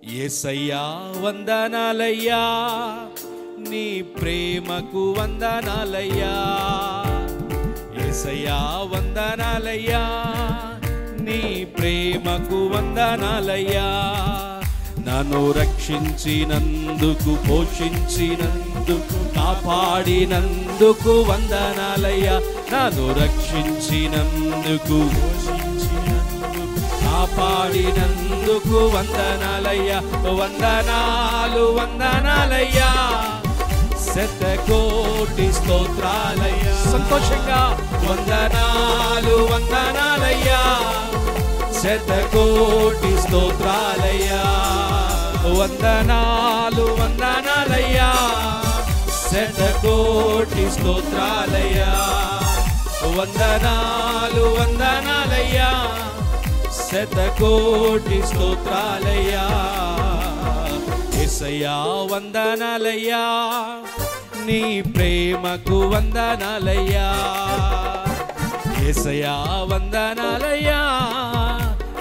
యేసయ్యా వందనాలయ్యా, నీ ప్రేమకు వందనాలయ్యా. యేసయ్యా వందనాలయ్యా, నీ ప్రేమకు వందనాలయ్యా. నన్ను రక్షించినందుకు, పోషించినందుకు, కాపాడినందుకు వందనాలయ్యా. నన్ను రక్షించినందుకు, కాపాడినందుకు వందనాలయ్యా. వందనాలు వందనాలయ్యా, శతకోటి స్తోత్రాలయ్యా. సంతోషంగా వందనాలు వందనాలయ్యా, శతకోటి స్తోత్రాలయ్యా. వందనాలు వందనాలయ్యా, శతకోటి స్తోత్రాలయ్యా. వందనాలు వందనాలయ్యా, శతకోటి స్తోత్రాలయ్యా. యేసయ్యా వందనాలయ్యా, నీ ప్రేమకు వందనాలయ్యా. యేసయ్యా వందనాలయ్యా,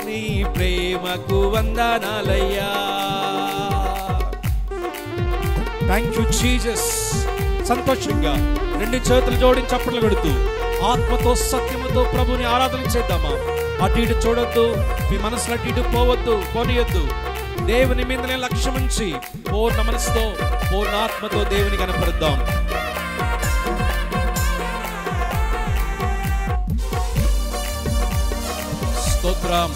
నీ ప్రేమకు వందనాలయ్యా. Thank you Jesus. సంతోషంగా రెండు చేతులు జోడించి చప్పట్లు కొడుతూ ఆత్మతో సత్యముతో ప్రభుని ఆరాధన చేద్దామా. అటు ఇటు చూడొద్దు, మీ మనసులో అటు ఇటు పోనీయొద్దు. దేవుని మీదనే లక్ష్యం ఉంచి పూర్ణ మనసుతో, పూర్ణ ఆత్మతో దేవుని కనపరుద్దాం. స్తోత్రం.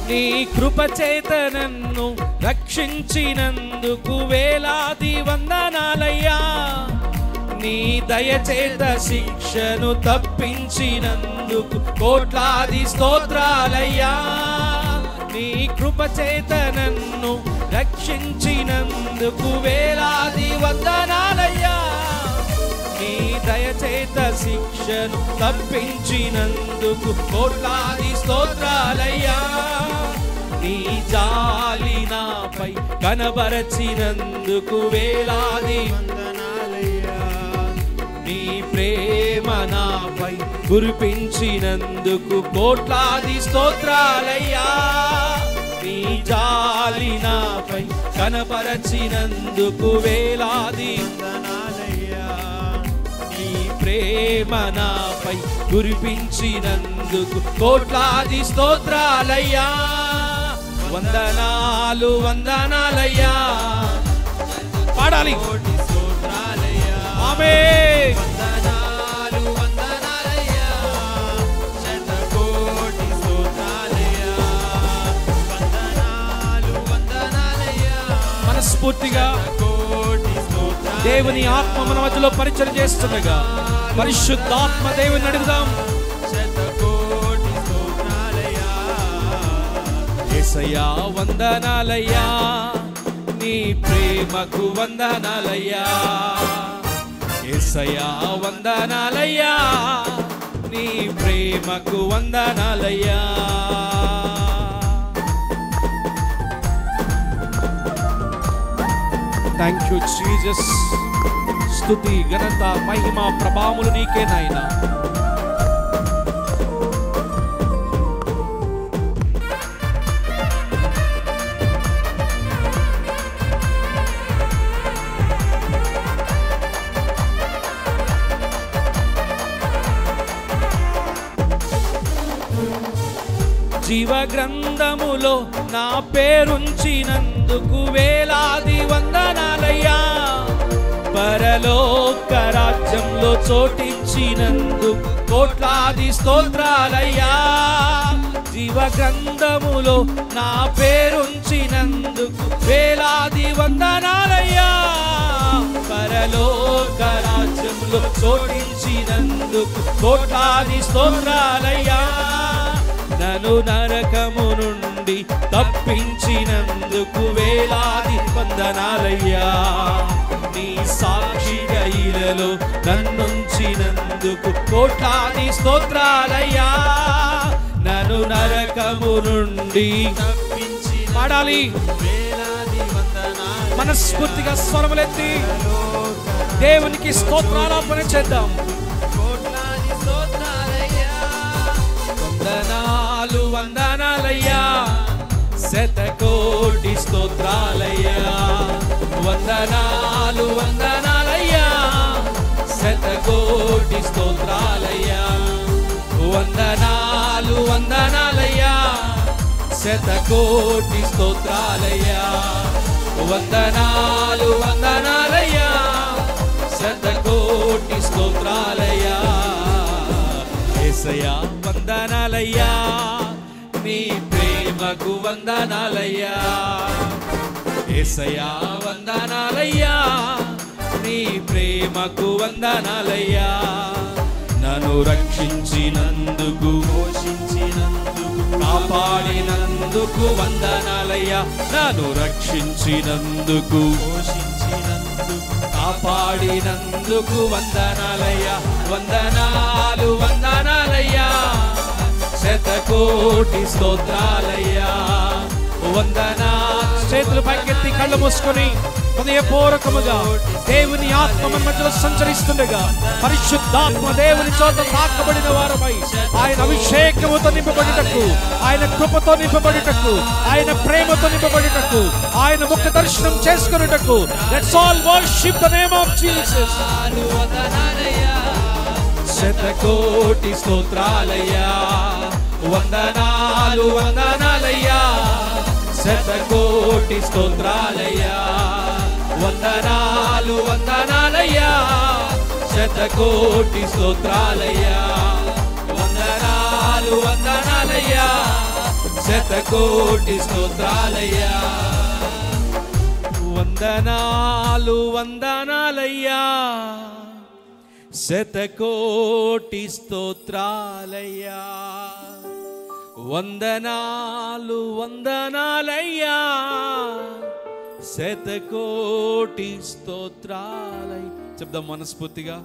నీ కృప చేత నన్ను రక్షించినందుకు వేలాది వందనాలయ్యా. నీ దయచేత శిక్షను తప్పించినందుకు కోట్లాది స్తోత్రాలయ్యా. నీ కృప చేత నన్ను రక్షించినందుకు వేలాది వందనాలయ్యా. నీ దయచేత శిక్షను తప్పించినందుకు కోట్లాది స్తోత్రాలయ్యా. నీ జాలి నాపై కనబరచినందుకు వేలాది వందనాలయ్యా. నీ ప్రేమ నాపై కురిపించినందుకు కోట్లాది స్తోత్రాలయ్యా. నీ జాలి నాపై కనబరచినందుకు వేలాది వందనాలయ్యా. నీ ప్రేమ నాపై కురిపించినందుకు కోట్లాది స్తోత్రాలయ్యా. వందనాలు వందనాలయ్యా. పాడాలి. ఆమేన్. వందనాలు వందనాలయ్యా, శతకోటి స్తోత్రాలయ్యా. వందనాలు వందనాలయ్యా. మనస్ఫూర్తిగా దేవుని ఆత్మ మన మధ్యలో పరిచయం చేస్తుండగా పరిశుద్ధాత్మ దేవుని అడుగుదాం. యేసయ్యా వందనాలయ్యా, నీ ప్రేమకు వందనాలయ్యా. యేసయ్యా వందనాలయ్యా, నీ ప్రేమకు వందనాలయ్యా. Thank you Jesus. స్తుతి, ఘనత, మహిమ, ప్రభావములు నీకే నాయనా. జీవ గ్రంథములో నా పేరుంచినందుకు వేలాది వందనాలయ్యా. పరలోక రాజ్యంలో చోటిచ్చినందుకు కోట్లాది స్తోత్రాలయ్యా. జీవ గ్రంథములో నా పేరుంచినందుకు వేలాది వందనాలయ్యా. పరలోక రాజ్యంలో చోటించినందుకు కోట్లాది స్తోత్రాలయ్యా. నన్ను నరకము నుండి తప్పించినందుకు వేలాది వందనాలయ్యా. నీ సాక్షిగా ఇలలో నన్నుంచినందుకు కోట్లాది స్తోత్రాలయ్యా. నన్ను నరకము నుండి తప్పించి పాడాలి. వేలాది వందనాలు. మనస్ఫూర్తిగా స్వరములెత్తి దేవునికి స్తోత్రాలాపన చేద్దాం. కోట్లాది స్తోత్రాలయ్యా. వందనాలు వందనాలు వందనాలయ్యా, శతకోటి స్తోత్రాలయ్యా. వందనాలు వందనాలయ్యా, శతకోటి స్తోత్రాలయ్యా. వందనాలు వందనాలయ్యా, శతకోటి స్తోత్రాలయ్యా. వందనాలు వందనాలయ్యా, శతకోటి స్తోత్రాలయ్యా. యేసయ్యా వందనాలయ్యా, నీ ప్రేమకు వందనాలయ్యా. యేసయ్యా వందనాలయ్యా, నీ ప్రేమకు వందనాలయ్యా. నన్ను రక్షించినందుకు, పోషించినందుకు, కాపాడినందుకు వందనాలయ్యా. నన్ను రక్షించినందుకు, పోషించినందుకు, కాపాడినందుకు వందనాలయ్యా. వందనాలు వందనాలయ్యా, శతకోటి స్తోత్రాలయ్యా. వందనాలు. చేతులు పైకెత్తి కళ్ళు మూసుకొని హృదయపూర్వకముగా దేవుని ఆత్మ మన మధ్యలో సంచరిస్తుండగా, పరిశుద్ధాత్మ దేవుని చోట తాకబడిన వారమై ఆయన అభిషేకముతో నింపబడిటకు, ఆయన కృపతో నింపబడిటకు, ఆయన ప్రేమతో నింపబడిటకు, ఆయన ముఖ దర్శనం చేసుకున్నటకు. Let's all worship the name of Jesus. శతకోటి స్తోత్రాలయ్యా. వందనాలు వందనాలయ్యా, శతకోటి స్తోత్రాలయ్యా. వందనాలు వందనాలయ్యా, శతకోటి స్తోత్రాలయ్యా. వందనాలు వందనాలయ్యా, శతకోటి స్తోత్రాలయ్యా. వందనాలు వందనాలయ్యా, శతకోటి స్తోత్రాలయ్యా. వందనాలు వందనాలయ్యా, శతకోటి స్తోత్రాలయ్యా. చెప్దాం మనస్ఫూర్తిగా.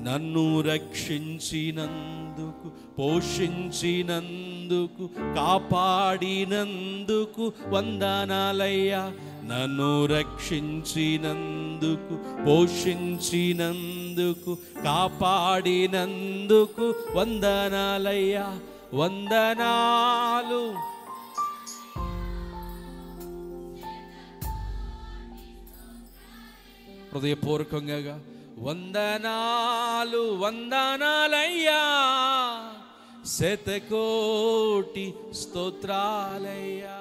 నన్ను రక్షించినందుకు, పోషించినందుకు, కాపాడినందుకు వందనాలయ్యా. నన్ను రక్షించినందుకు, పోషించినందుకు, కాపాడినందుకు వందనాలయ్యా. వందనాలు. హృదయపూర్వకంగా వందనాలు వందనాలయ్యా, శతకోటి స్తోత్రాలయ్యా.